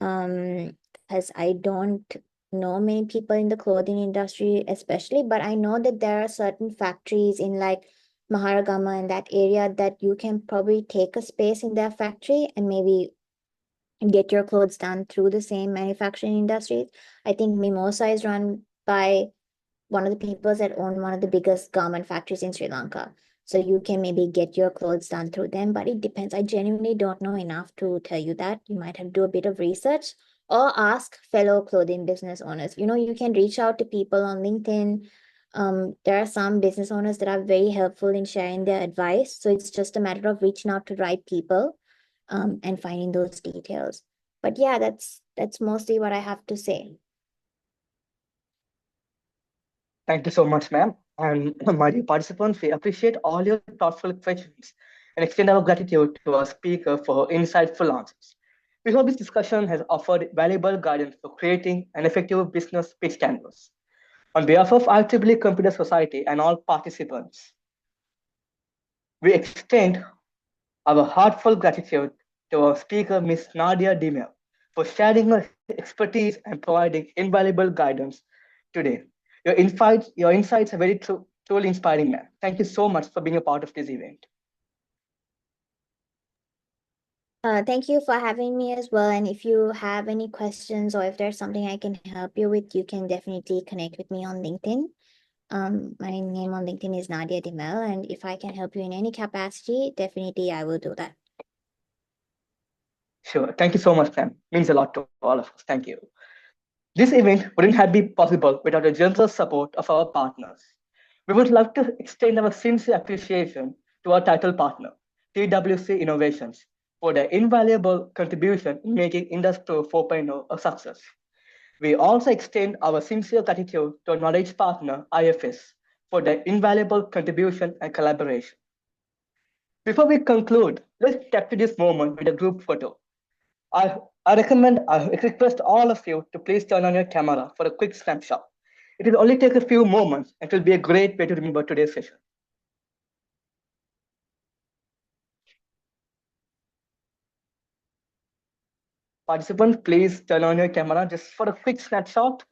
Because I don't know many people in the clothing industry, especially, but I know that there are certain factories in like Maharagama and that area that you can probably take a space in their factory and maybe get your clothes done through the same manufacturing industries. I think Mimosa is run by one of the people that own one of the biggest garment factories in Sri Lanka. So you can maybe get your clothes done through them, but it depends. I genuinely don't know enough to tell you that. You might have to do a bit of research or ask fellow clothing business owners. You can reach out to people on LinkedIn. There are some business owners that are very helpful in sharing their advice. So it's just a matter of reaching out to the right people, and finding those details. But yeah, that's mostly what I have to say. Thank you so much, ma'am. And my dear participants, we appreciate all your thoughtful questions and extend our gratitude to our speaker for her insightful answers. We hope this discussion has offered valuable guidance for creating an effective business pitch canvas. On behalf of IEEE Computer Society and all participants, we extend our heartfelt gratitude to our speaker, Ms. Nadia De Mel, for sharing her expertise and providing invaluable guidance today. Your insights are very truly inspiring, ma'am. Thank you so much for being a part of this event. Thank you for having me as well. And if you have any questions or if there's something I can help you with, you can definitely connect with me on LinkedIn. My name on LinkedIn is Nadia De Mel, and if I can help you in any capacity, definitely I will do that. Sure. Thank you so much, ma'am. Means a lot to all of us. Thank you. This event wouldn't have been possible without the generous support of our partners. We would like to extend our sincere appreciation to our title partner, TWC Innovations, for their invaluable contribution in making IndustPro 4.0 a success. We also extend our sincere gratitude to our knowledge partner, IFS, for their invaluable contribution and collaboration. Before we conclude, let's capture this moment with a group photo. I request all of you to please turn on your camera for a quick snapshot. It will only take a few moments and it will be a great way to remember today's session. Participants, please turn on your camera just for a quick snapshot.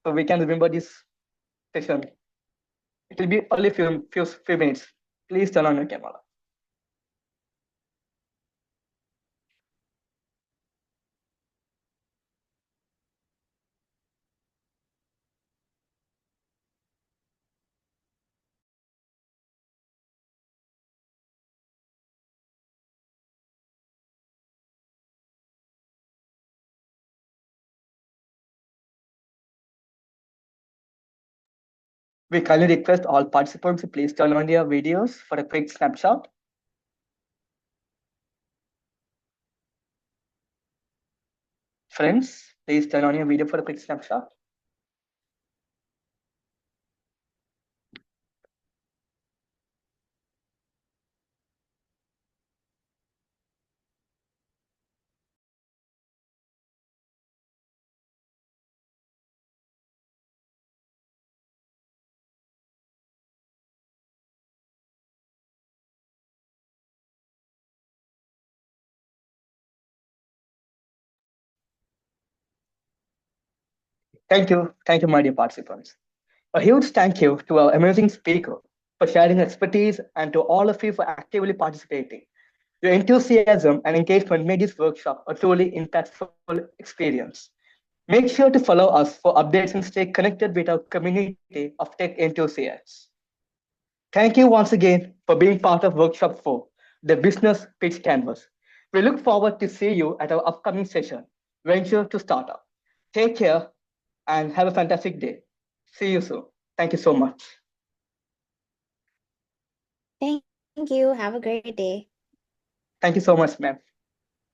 so we can remember this session. It will be only few minutes. Please turn on your camera. We kindly request all participants to please turn on their videos for a quick snapshot. Friends, please turn on your video for a quick snapshot. Thank you, my dear participants. A huge thank you to our amazing speaker for sharing expertise and to all of you for actively participating. Your enthusiasm and engagement made this workshop a truly impactful experience. Make sure to follow us for updates and stay connected with our community of tech enthusiasts. Thank you once again for being part of Workshop 4, the Business Pitch Canvas. We look forward to see you at our upcoming session, Venture to Startup. Take care and have a fantastic day. See you soon. Thank you so much. Thank you. Have a great day. Thank you so much, ma'am.